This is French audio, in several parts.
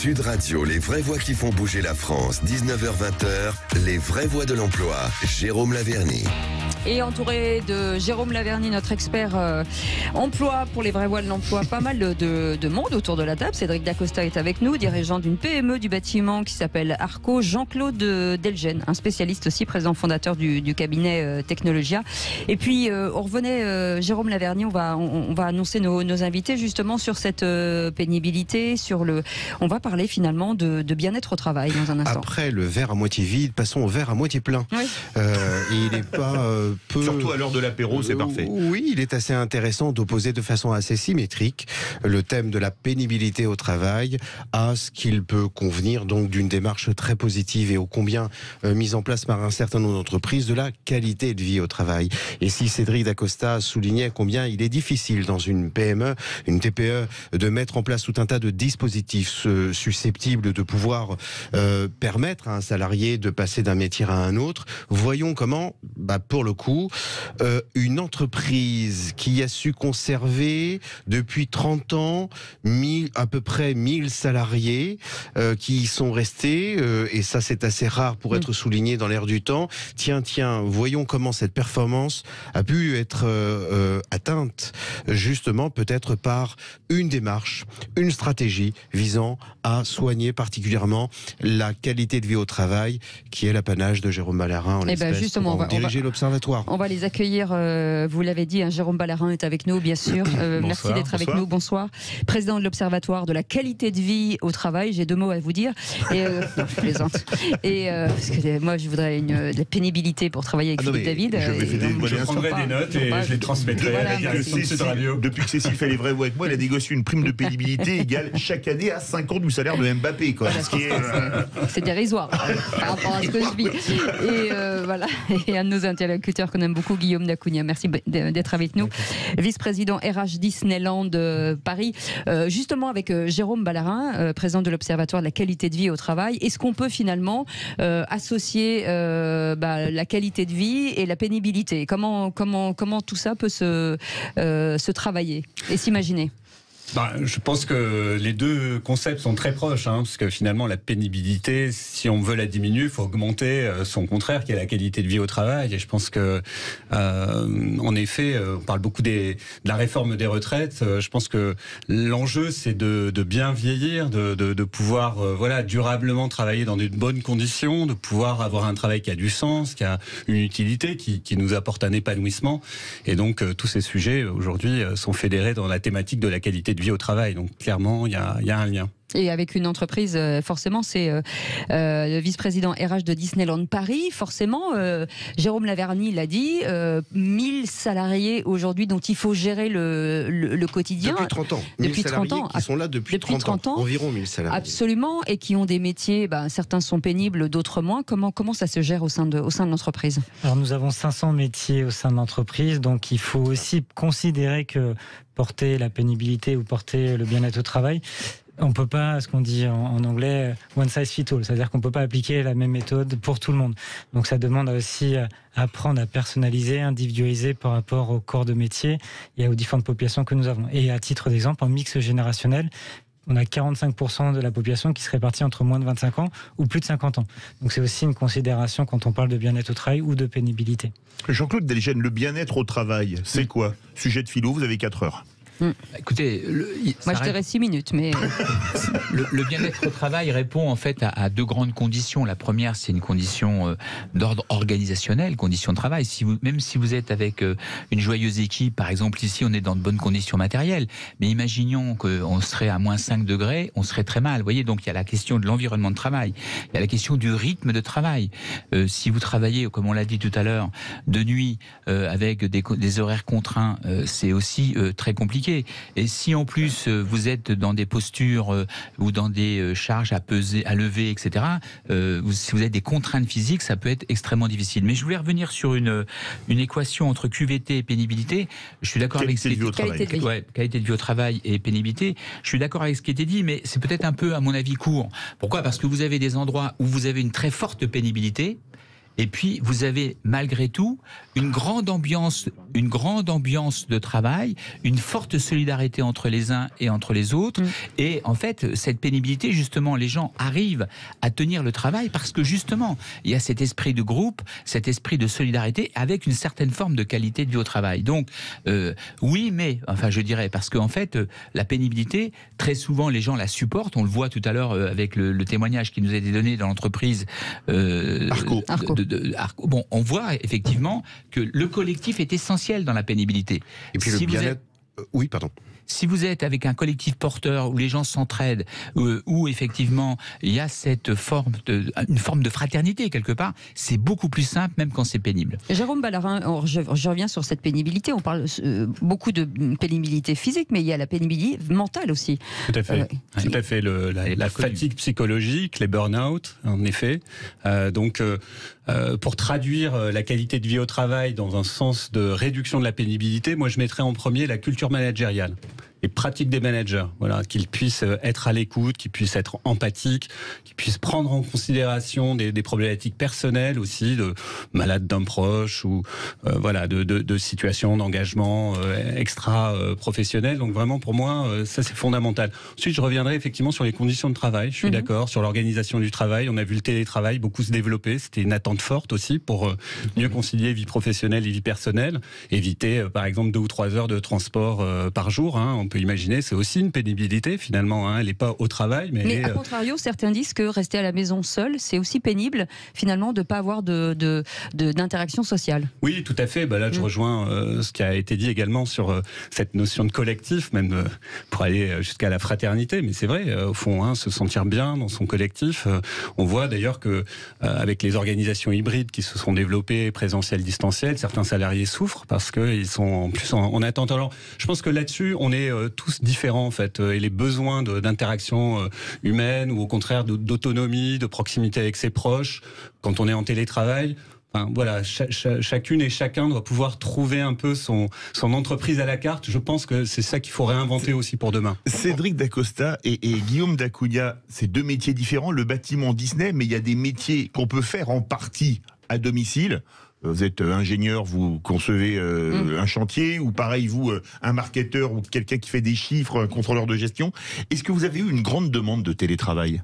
Sud Radio, les vraies voix qui font bouger la France, 19h-20h, les vraies voix de l'emploi, Jérôme Laverny. Et entouré de Jérôme Laverny, notre expert emploi pour les vraies voix de l'emploi, pas mal de monde autour de la table. Cédric Dacosta est avec nous, dirigeant d'une PME du bâtiment qui s'appelle Arco. Jean-Claude Delgen, un spécialiste aussi, président fondateur du cabinet Technologia. Et puis on revenait, Jérôme Laverny, on va annoncer nos invités justement sur cette pénibilité, on va parler finalement de bien-être au travail dans un instant. Après le verre à moitié vide, passons au verre à moitié plein. Oui. Il n'est pas peu... Surtout à l'heure de l'apéro, c'est parfait. Oui, il est assez intéressant d'opposer de façon assez symétrique le thème de la pénibilité au travail à ce qu'il peut convenir donc d'une démarche très positive et ô combien mise en place par un certain nombre d'entreprises de la qualité de vie au travail. Et si Cédric Dacosta soulignait combien il est difficile dans une PME, une TPE, de mettre en place tout un tas de dispositifs susceptibles de pouvoir permettre à un salarié de passer d'un métier à un autre, voyons comment, pour le coup, une entreprise qui a su conserver depuis 30 ans à peu près 1000 salariés qui y sont restés, et ça c'est assez rare pour être souligné dans l'air du temps. Tiens, voyons comment cette performance a pu être atteinte justement peut-être par une démarche, une stratégie visant à soigner particulièrement la qualité de vie au travail qui est l'apanage de Jérôme Ballarin en l'espèce, justement, pour diriger l'Observatoire. On va les accueillir, vous l'avez dit, Jérôme Ballarin est avec nous, bien sûr. Merci d'être avec nous, bonsoir. Président de l'Observatoire de la qualité de vie au travail, j'ai 2 mots à vous dire. Et, non, je plaisante. Et, parce que moi, je voudrais de la pénibilité pour travailler avec Philippe David. Je prendrai des notes et je les transmettrai à la direction de Sud Radio. Depuis que Cécile fait les vraies voix avec moi, elle a négocié une prime de pénibilité égale chaque année à 5 ans du salaire de Mbappé. Quoi. C'est dérisoire par rapport à ce que je vis. Et voilà. Et un de nos interlocuteurs qu'on aime beaucoup, Guillaume Dacugna. Merci d'être avec nous. Vice-président RH Disneyland Paris. Justement avec Jérôme Ballarin, président de l'Observatoire de la qualité de vie au travail. Est-ce qu'on peut finalement associer la qualité de vie et la pénibilité ? Comment tout ça peut se travailler et s'imaginer ? Je pense que les deux concepts sont très proches, parce que finalement la pénibilité, si on veut la diminuer, il faut augmenter son contraire, qui est la qualité de vie au travail. Et je pense que, en effet, on parle beaucoup de la réforme des retraites. Je pense que l'enjeu, c'est de bien vieillir, de pouvoir, durablement travailler dans de bonnes conditions, de pouvoir avoir un travail qui a du sens, qui a une utilité, qui nous apporte un épanouissement. Et donc tous ces sujets aujourd'hui sont fédérés dans la thématique de la qualité de vie au travail. Donc clairement, il y a un lien. Et avec une entreprise, forcément, c'est le vice-président RH de Disneyland Paris. Forcément, Jérôme Laverny l'a dit, 1000 salariés aujourd'hui dont il faut gérer le quotidien. Depuis 30 ans. 1000 salariés qui sont là depuis 30 ans. Environ 1000 salariés. Absolument, et qui ont des métiers, certains sont pénibles, d'autres moins. Comment ça se gère au sein de l'entreprise ? Alors nous avons 500 métiers au sein de l'entreprise, donc il faut aussi considérer que porter la pénibilité ou porter le bien-être au travail, on ne peut pas, ce qu'on dit en anglais, one size fit all, c'est-à-dire qu'on ne peut pas appliquer la même méthode pour tout le monde. Donc ça demande aussi apprendre à personnaliser, individualiser par rapport au corps de métier et aux différentes populations que nous avons. Et à titre d'exemple, en mix générationnel, on a 45% de la population qui se répartit entre moins de 25 ans ou plus de 50 ans. Donc c'est aussi une considération quand on parle de bien-être au travail ou de pénibilité. Jean-Claude Delgen, le bien-être au travail, c'est quoi ? Sujet de philo, vous avez 4 heures. Écoutez, moi je dirais 6 minutes, mais le bien-être au travail répond en fait à 2 grandes conditions. La première, c'est une condition d'ordre organisationnel, condition de travail. Même si vous êtes avec une joyeuse équipe, par exemple ici, on est dans de bonnes conditions matérielles, mais imaginons qu'on serait à moins 5 degrés, on serait très mal. Vous voyez, donc il y a la question de l'environnement de travail, il y a la question du rythme de travail. Si vous travaillez, comme on l'a dit tout à l'heure, de nuit avec des horaires contraints, c'est aussi très compliqué. Et si en plus vous êtes dans des postures ou dans des charges à peser, à lever, etc., si vous avez des contraintes physiques, ça peut être extrêmement difficile. Mais je voulais revenir sur une équation entre QVT et pénibilité. Je suis d'accord avec qualité de vie au travail et pénibilité. Je suis d'accord avec ce qui a été dit, mais c'est peut-être un peu, à mon avis, court. Pourquoi ? Parce que vous avez des endroits où vous avez une très forte pénibilité Et puis, vous avez malgré tout une grande ambiance de travail, une forte solidarité entre les uns et entre les autres. Et en fait, cette pénibilité, justement, les gens arrivent à tenir le travail parce que justement, il y a cet esprit de groupe, cet esprit de solidarité avec une certaine forme de qualité de vie au travail. Donc, oui, mais, enfin, je dirais, parce qu'en fait, la pénibilité, très souvent, les gens la supportent. On le voit tout à l'heure avec le témoignage qui nous a été donné dans l'entreprise Arco. Bon, on voit effectivement que le collectif est essentiel dans la pénibilité. Et puis le bien-être... Oui, pardon. Si vous êtes avec un collectif porteur où les gens s'entraident, où effectivement il y a une forme de fraternité quelque part, c'est beaucoup plus simple même quand c'est pénible. Jérôme Ballarin, je reviens sur cette pénibilité. On parle beaucoup de pénibilité physique, mais il y a la pénibilité mentale aussi. Tout à fait. Tout à fait. La fatigue psychologique, les burn-out, en effet. Pour traduire la qualité de vie au travail dans un sens de réduction de la pénibilité, moi je mettrais en premier la culture managériale. Les pratiques des managers, voilà, qu'ils puissent être à l'écoute, qu'ils puissent être empathiques, qu'ils puissent prendre en considération des problématiques personnelles aussi, de malades d'un proche ou de situations d'engagement extra-professionnel. Donc vraiment pour moi, ça c'est fondamental. Ensuite, je reviendrai effectivement sur les conditions de travail. Je suis d'accord sur l'organisation du travail. On a vu le télétravail beaucoup se développer. C'était une attente forte aussi pour mieux concilier vie professionnelle et vie personnelle. Éviter par exemple 2 ou 3 heures de transport par jour. On peut imaginer, c'est aussi une pénibilité finalement. Elle n'est pas au travail, mais à contrario, certains disent que rester à la maison seul, c'est aussi pénible finalement de ne pas avoir d'interaction sociale. Oui, tout à fait. Là, je rejoins ce qui a été dit également sur cette notion de collectif, même pour aller jusqu'à la fraternité. Mais c'est vrai, au fond, se sentir bien dans son collectif. On voit d'ailleurs que avec les organisations hybrides qui se sont développées, présentielles, distancielles, certains salariés souffrent parce qu'ils sont en plus en attente. Alors, je pense que là-dessus, on est tous différents en fait, et les besoins d'interaction humaine ou au contraire d'autonomie, de proximité avec ses proches, quand on est en télétravail. Enfin, voilà, chacune et chacun doit pouvoir trouver un peu son entreprise à la carte. Je pense que c'est ça qu'il faut réinventer aussi pour demain. Cédric Dacosta et Guillaume Dacugna, c'est 2 métiers différents. Le bâtiment Disney, mais il y a des métiers qu'on peut faire en partie à domicile. Vous êtes ingénieur, vous concevez un chantier, ou pareil, vous, un marketeur ou quelqu'un qui fait des chiffres, un contrôleur de gestion. Est-ce que vous avez eu une grande demande de télétravail ?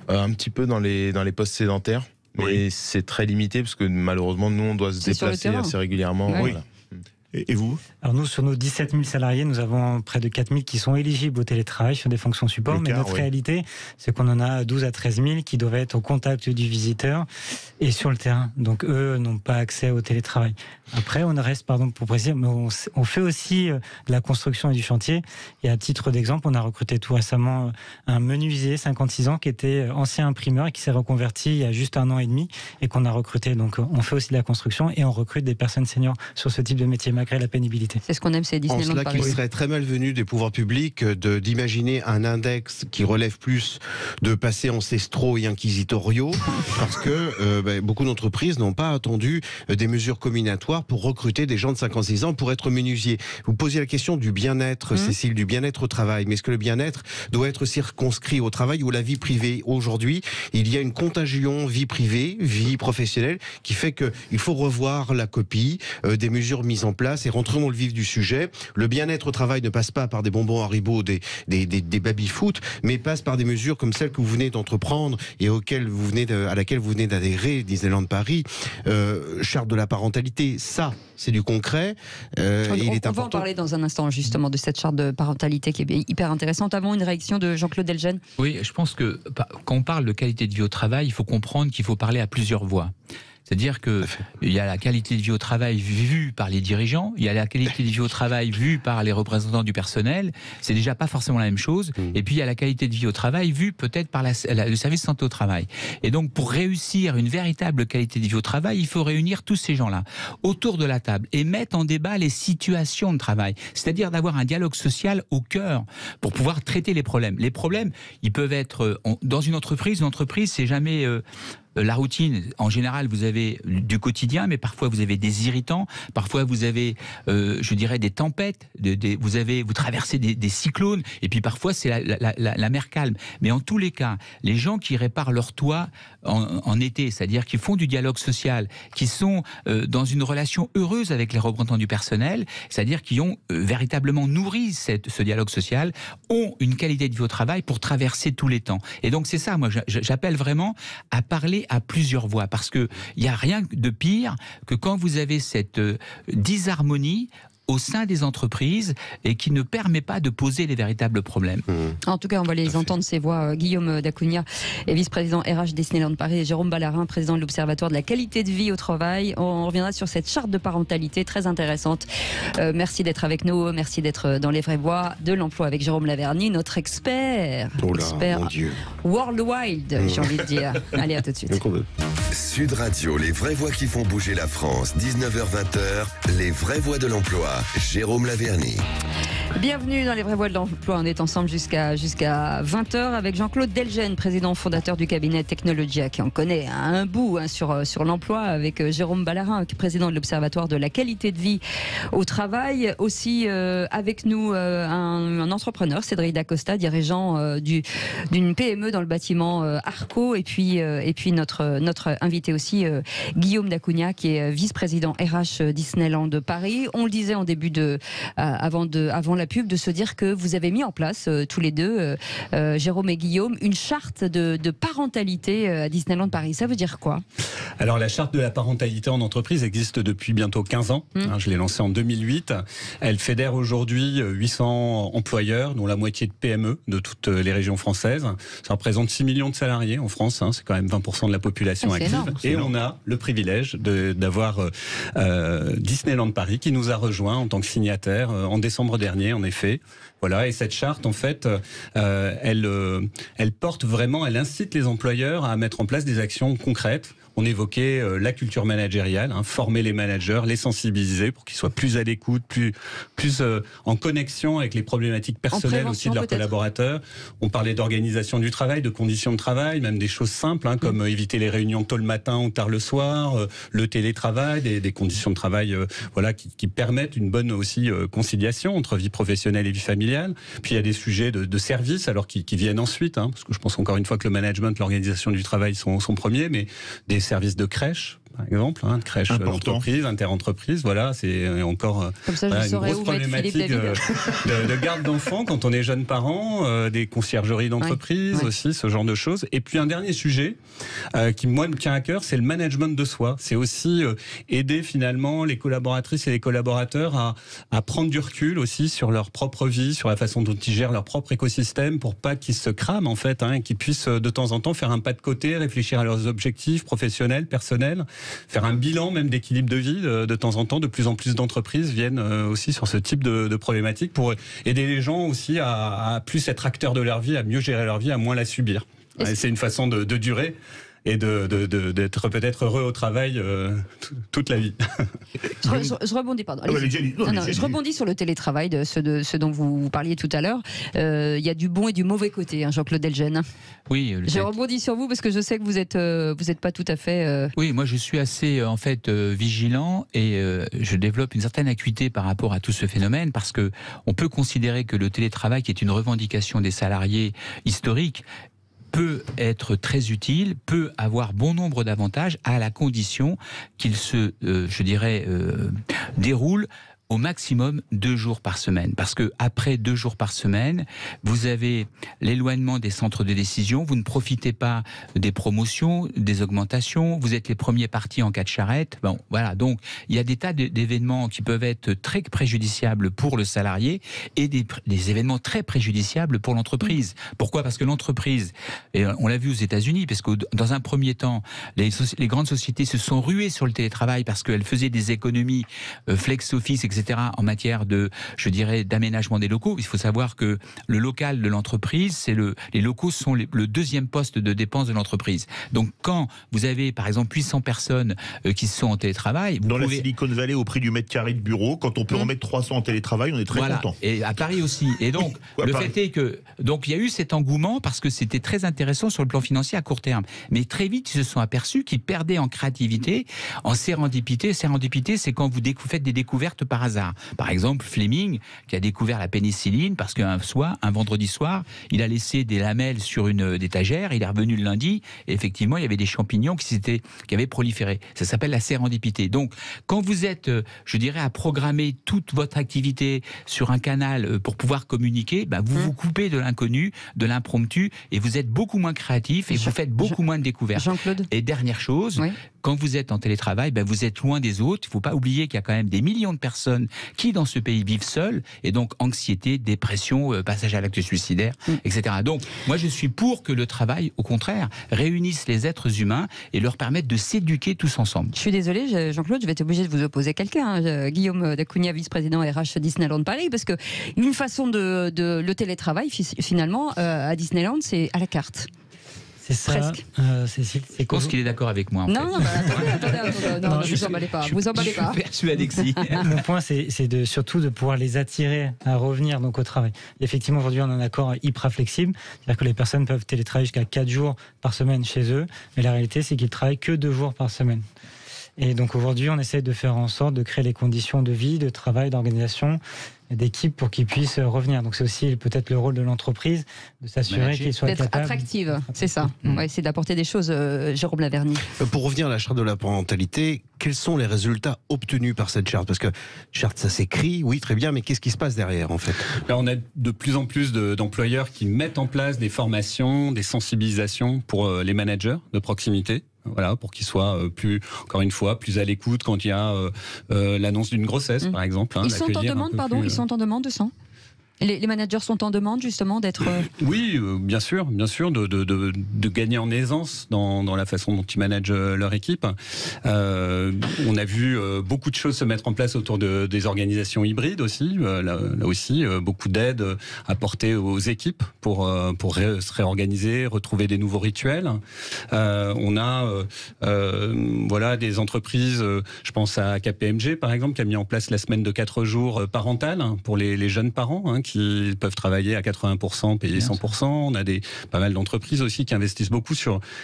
Un petit peu dans les postes sédentaires, mais c'est très limité parce que malheureusement, nous, on doit se déplacer assez régulièrement. Oui. Voilà. Et vous ? Alors nous, sur nos 17 000 salariés, nous avons près de 4 000 qui sont éligibles au télétravail sur des fonctions support. Mais notre réalité, c'est qu'on en a 12 à 13 000 qui doivent être au contact du visiteur et sur le terrain. Donc eux n'ont pas accès au télétravail. Après, on reste, pardon pour préciser, mais on fait aussi de la construction et du chantier. Et à titre d'exemple, on a recruté tout récemment un menuisier, 56 ans, qui était ancien imprimeur et qui s'est reconverti il y a juste 1 an et demi et qu'on a recruté. Donc on fait aussi de la construction et on recrute des personnes seniors sur ce type de métier, malgré la pénibilité. C'est ce qu'on aime, c'est Disneyland Paris. En cela qu'il serait très malvenu des pouvoirs publics d'imaginer un index qui relève plus de passés ancestraux et inquisitoriaux, parce que beaucoup d'entreprises n'ont pas attendu des mesures combinatoires pour recruter des gens de 56 ans pour être menuisiers. Vous posiez la question du bien-être, Cécile, du bien-être au travail. Mais est-ce que le bien-être doit être circonscrit au travail ou à la vie privée ? Aujourd'hui, il y a une contagion vie privée, vie professionnelle, qui fait qu'il faut revoir la copie des mesures mises en place et rentrer dans le vif du sujet. Le bien-être au travail ne passe pas par des bonbons Haribo, des baby-foot, mais passe par des mesures comme celles que vous venez d'entreprendre et à laquelle vous venez d'adhérer, Disneyland Paris, charte de la parentalité. Ça, c'est du concret. On va en parler dans un instant, justement, de cette charte de parentalité qui est hyper intéressante. Avant, une réaction de Jean-Claude Delgen. Oui, je pense que quand on parle de qualité de vie au travail, il faut comprendre qu'il faut parler à plusieurs voix. C'est-à-dire qu'il y a la qualité de vie au travail vue par les dirigeants, il y a la qualité de vie au travail vue par les représentants du personnel, c'est déjà pas forcément la même chose, et puis il y a la qualité de vie au travail vue peut-être par le service santé au travail. Et donc pour réussir une véritable qualité de vie au travail, il faut réunir tous ces gens-là autour de la table et mettre en débat les situations de travail, c'est-à-dire d'avoir un dialogue social au cœur pour pouvoir traiter les problèmes. Les problèmes, ils peuvent être dans une entreprise c'est jamais la routine, en général, vous avez du quotidien, mais parfois vous avez des irritants, parfois vous avez, je dirais, des tempêtes, vous traversez des cyclones, et puis parfois c'est la mer calme. Mais en tous les cas, les gens qui réparent leur toit en été, c'est-à-dire qui font du dialogue social, qui sont dans une relation heureuse avec les représentants du personnel, c'est-à-dire qui ont véritablement nourri ce dialogue social, ont une qualité de vie au travail pour traverser tous les temps. Et donc c'est ça, moi j'appelle vraiment à parler à plusieurs voix, parce qu'il n'y a rien de pire que quand vous avez cette disharmonie au sein des entreprises et qui ne permet pas de poser les véritables problèmes. En tout cas, on va les entendre, ces voix. Guillaume Dacugna est vice-président RH Disneyland Paris, et Jérôme Ballarin, président de l'Observatoire de la qualité de vie au travail. On reviendra sur cette charte de parentalité très intéressante. Merci d'être avec nous, merci d'être dans les vraies voies de l'emploi avec Jérôme Laverny, notre expert. Expert worldwide, j'ai envie de dire. Allez, à tout de suite. Sud Radio, les vraies voix qui font bouger la France, 19h-20h, les vraies voix de l'emploi. Jérôme Laverny. Bienvenue dans les vraies voix de l'emploi. On est ensemble jusqu'à 20h avec Jean-Claude Delgen, président fondateur du cabinet Technologia, qui en connaît un bout sur l'emploi, avec Jérôme Ballarin, président de l'Observatoire de la qualité de vie au travail. Aussi avec nous un entrepreneur, Cédric Dacosta, dirigeant d'une PME dans le bâtiment Arco, et puis notre invité aussi, Guillaume Dacugna, qui est vice-président RH Disneyland de Paris. On le disait en début avant la pub, de se dire que vous avez mis en place tous les deux, Jérôme et Guillaume, une charte de parentalité à Disneyland Paris. Ça veut dire quoi? Alors la charte de la parentalité en entreprise existe depuis bientôt 15 ans. Je l'ai lancée en 2008. Elle fédère aujourd'hui 800 employeurs, dont la moitié de PME de toutes les régions françaises. Ça représente 6 millions de salariés en France. C'est quand même 20% de la population active. Énorme. Et on a le privilège d'avoir Disneyland Paris qui nous a rejoints en tant que signataire en décembre dernier, en effet. Voilà, et cette charte, en fait, elle porte vraiment, elle incite les employeurs à mettre en place des actions concrètes. On évoquait la culture managériale, former les managers, les sensibiliser pour qu'ils soient plus à l'écoute, plus en connexion avec les problématiques personnelles aussi de leurs collaborateurs. On parlait d'organisation du travail, de conditions de travail, même des choses simples, comme éviter les réunions tôt le matin ou tard le soir, le télétravail, des conditions de travail qui permettent une bonne aussi conciliation entre vie professionnelle et vie familiale. Puis il y a des sujets de services, alors qui viennent ensuite, parce que je pense encore une fois que le management, l'organisation du travail sont premiers, mais des services de crèche, par exemple, de crèche d'entreprise, interentreprise, voilà, c'est encore une grosse problématique de garde d'enfants quand on est jeune parent, des conciergeries d'entreprise aussi, ce genre de choses. Et puis un dernier sujet qui, moi, me tient à cœur, c'est le management de soi. C'est aussi aider finalement les collaboratrices et les collaborateurs à prendre du recul aussi sur leur propre vie, sur la façon dont ils gèrent leur propre écosystème, pour pas qu'ils se crament en fait, et qu'ils puissent de temps en temps faire un pas de côté, réfléchir à leurs objectifs professionnels, personnels, faire un bilan même d'équilibre de vie de temps en temps. De plus en plus d'entreprises viennent aussi sur ce type de problématiques pour aider les gens aussi à plus être acteurs de leur vie, à mieux gérer leur vie, à moins la subir. Et c'est une façon de durer et d'être peut-être heureux au travail toute la vie. Je rebondis, pardon. Je rebondis sur le télétravail, de ce dont vous parliez tout à l'heure. Il y a du bon et du mauvais côté, Jean-Claude Delgen. Oui. Je rebondis sur vous parce que je sais que vous êtes pas tout à fait. Oui, moi je suis assez vigilant et je développe une certaine acuité par rapport à tout ce phénomène, parce que on peut considérer que le télétravail, qui est une revendication des salariés historique, peut être très utile, peut avoir bon nombre d'avantages, à la condition qu'il se, déroule au maximum 2 jours par semaine. Parce que après 2 jours par semaine, vous avez l'éloignement des centres de décision, vous ne profitez pas des promotions, des augmentations, vous êtes les premiers partis en cas de charrette. Bon, voilà. Donc, il y a des tas d'événements qui peuvent être très préjudiciables pour le salarié et des événements très préjudiciables pour l'entreprise. Pourquoi? Parce que l'entreprise, et on l'a vu aux États-Unis, parce que dans un premier temps, les grandes sociétés se sont ruées sur le télétravail parce qu'elles faisaient des économies flex office, etc., etc., en matière de, je dirais, d'aménagement des locaux. Il faut savoir que le local de l'entreprise, les locaux sont le deuxième poste de dépense de l'entreprise. Donc, quand vous avez, par exemple, 800 personnes qui sont en télétravail... Dans la Silicon Valley, au prix du mètre carré de bureau, quand on peut en mettre 300 en télétravail, on est très content. Et à Paris aussi. Et donc, fait est que... Donc, il y a eu cet engouement parce que c'était très intéressant sur le plan financier à court terme. Mais très vite, ils se sont aperçus qu'ils perdaient en créativité, en sérendipité. Sérendipité, c'est quand vous faites des découvertes par hasard. Par exemple, Fleming, qui a découvert la pénicilline parce qu'un vendredi soir, il a laissé des lamelles sur une étagère, il est revenu le lundi, et effectivement, il y avait des champignons qui avaient proliféré. Ça s'appelle la sérendipité. Donc, quand vous êtes, je dirais, à programmer toute votre activité sur un canal pour pouvoir communiquer, vous vous coupez de l'inconnu, de l'impromptu, et vous êtes beaucoup moins créatif, et vous faites beaucoup moins de découvertes. Jean-Claude. Et dernière chose, quand vous êtes en télétravail, vous êtes loin des autres. Il ne faut pas oublier qu'il y a quand même des millions de personnes qui, dans ce pays, vivent seules, et donc anxiété, dépression, passage à l'acte suicidaire, etc. Donc, moi, je suis pour que le travail, au contraire, réunisse les êtres humains et leur permette de s'éduquer tous ensemble. Je suis désolée, Jean-Claude, je vais être obligé de vous opposer quelqu'un, Guillaume Dacugna, vice-président RH Disneyland Paris, parce que une façon de le télétravail, finalement, à Disneyland, c'est à la carte. C'est ça, Cécile. Je pense qu'il est d'accord avec moi. Non, attendez, vous emballez pas. Vous emballez pas. Je suis persuadé que si. Mon point, c'est surtout de pouvoir les attirer à revenir donc au travail. Effectivement, aujourd'hui, on a un accord hyper flexible, c'est-à-dire que les personnes peuvent télétravailler jusqu'à 4 jours par semaine chez eux, mais la réalité, c'est qu'ils travaillent que 2 jours par semaine. Et donc aujourd'hui, on essaie de faire en sorte de créer les conditions de vie, de travail, d'organisation, d'équipe pour qu'ils puissent revenir. Donc c'est aussi peut-être le rôle de l'entreprise de s'assurer qu'ils soient capables... D'être attractive, c'est ça. On va essayer d'apporter des choses, Jérôme Laverny. Pour revenir à la charte de la parentalité, quels sont les résultats obtenus par cette charte? Parce que charte, ça s'écrit, oui, très bien, mais qu'est-ce qui se passe derrière, en fait? Là, on a de plus en plus d'employeurs qui mettent en place des formations, des sensibilisations pour les managers de proximité. Voilà, pour qu'ils soient encore une fois, plus à l'écoute quand il y a l'annonce d'une grossesse, par exemple. Ils sont en demande, ils sont en demande de ça. Les managers sont en demande justement d'être... Oui, bien sûr, de gagner en aisance dans la façon dont ils managent leur équipe. On a vu beaucoup de choses se mettre en place autour des organisations hybrides aussi. Là aussi, beaucoup d'aides apportées aux équipes pour se réorganiser, retrouver des nouveaux rituels. On a des entreprises, je pense à KPMG par exemple, qui a mis en place la semaine de 4 jours parentale pour les jeunes parents, qui peuvent travailler à 80%, payer 100%. On a pas mal d'entreprises aussi qui investissent beaucoup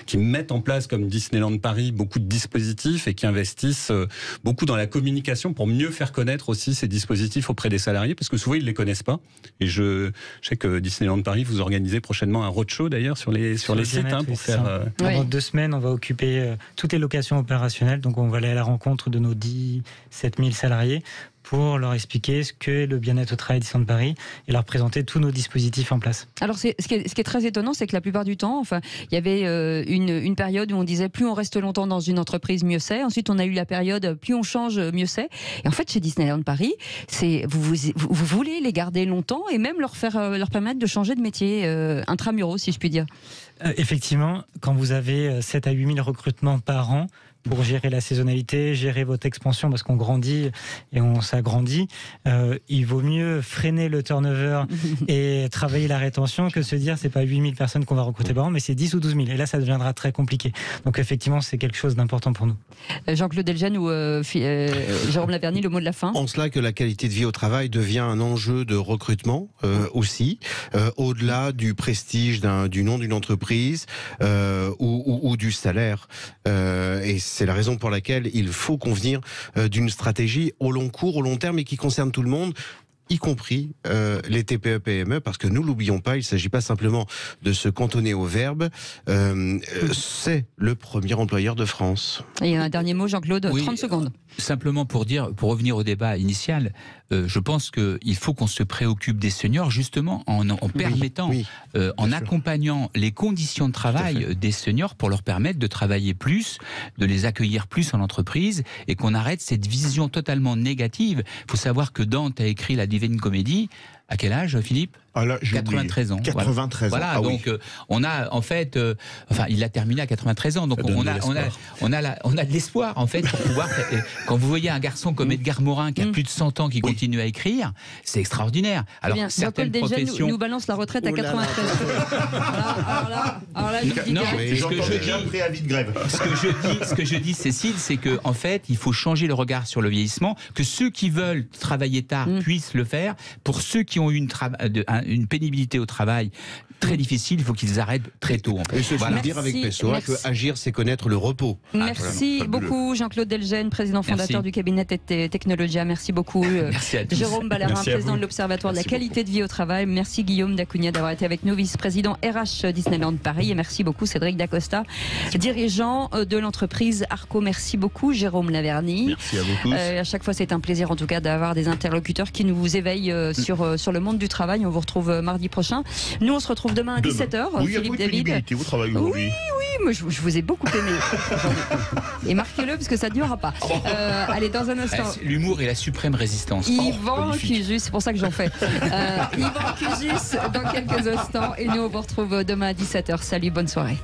qui mettent en place, comme Disneyland Paris, beaucoup de dispositifs et qui investissent beaucoup dans la communication pour mieux faire connaître aussi ces dispositifs auprès des salariés, parce que souvent ils les connaissent pas. Et je sais que Disneyland Paris, vous organisez prochainement un roadshow d'ailleurs sur les sites pour faire. Pendant 2 semaines, on va occuper toutes les locations opérationnelles. Donc on va aller à la rencontre de nos 17 000 salariés pour leur expliquer ce qu'est le bien-être au travail Disneyland Paris et leur présenter tous nos dispositifs en place. Alors ce qui est très étonnant, c'est que la plupart du temps, il y avait une période où on disait plus on reste longtemps dans une entreprise, mieux c'est. Ensuite, on a eu la période plus on change, mieux c'est. Et en fait, chez Disneyland Paris, vous voulez les garder longtemps et même leur permettre de changer de métier intramuros, si je puis dire. Effectivement, quand vous avez 7 à 8 000 recrutements par an, pour gérer la saisonnalité, gérer votre expansion, parce qu'on grandit et on s'agrandit, il vaut mieux freiner le turnover et travailler la rétention que se dire c'est pas 8000 personnes qu'on va recruter par an, mais c'est 10 ou 12 000. Et là, ça deviendra très compliqué. Donc effectivement, c'est quelque chose d'important pour nous. Jean-Claude Delgen ou Jérôme Laverny, le mot de la fin. En cela que la qualité de vie au travail devient un enjeu de recrutement aussi, au-delà du prestige du nom d'une entreprise ou du salaire. Et c'est la raison pour laquelle il faut convenir d'une stratégie au long cours, au long terme et qui concerne tout le monde, y compris les TPE-PME, parce que nous l'oublions pas, il ne s'agit pas simplement de se cantonner au verbe, c'est le premier employeur de France. Et un dernier mot, Jean-Claude, 30 secondes. Simplement pour revenir au débat initial, je pense qu'il faut qu'on se préoccupe des seniors justement en permettant, en accompagnant les conditions de travail des seniors pour leur permettre de travailler plus, de les accueillir plus en entreprise et qu'on arrête cette vision totalement négative. Il faut savoir que Dante a écrit la Divine Comédie. À quel âge, Philippe ? Ah là, j'ai 93 ans. 93 ans. Voilà, Ah donc oui. on a en fait, enfin, il a terminé à 93 ans, donc on a de l'espoir en fait pour pouvoir. Quand vous voyez un garçon comme Edgar Morin qui a plus de 100 ans qui continue à écrire, c'est extraordinaire. Alors bien, certaines professions nous balance la retraite à 93. Alors là, je vous dis non, direct. ce que je dis, un préavis de grève. Ce que je dis, Cécile, c'est que en fait, il faut changer le regard sur le vieillissement, que ceux qui veulent travailler tard puissent le faire. Pour ceux qui ont eu une pénibilité au travail très difficile, il faut qu'ils arrêtent très tôt. En fait. Et ce que je veux dire avec Pessoa, que agir, c'est connaître le repos. Merci beaucoup, Jean-Claude Delgen, président fondateur du cabinet Technologia. Merci beaucoup, merci à tous. Jérôme Ballarin, président de l'Observatoire de la qualité de vie au travail. Merci Guillaume Dacugna d'avoir été avec nous, vice-président RH Disneyland Paris. Et merci beaucoup Cédric Dacosta, dirigeant de l'entreprise Arco. Merci beaucoup Jérôme Laverny. Merci à vous tous. À chaque fois, c'est un plaisir en tout cas d'avoir des interlocuteurs qui nous éveillent sur le monde du travail. On vous retrouve mardi prochain. Nous, on se retrouve demain à 17h. Oui, Philippe David. Vous travaillez aujourd'hui. Oui, moi je vous ai beaucoup aimé. Et marquez-le parce que ça ne durera pas. Allez, dans un instant. L'humour est la suprême résistance. Yvan Cusus, c'est pour ça que j'en fais. Yvan Cusus dans quelques instants. Et nous, on vous retrouve demain à 17h. Salut, bonne soirée.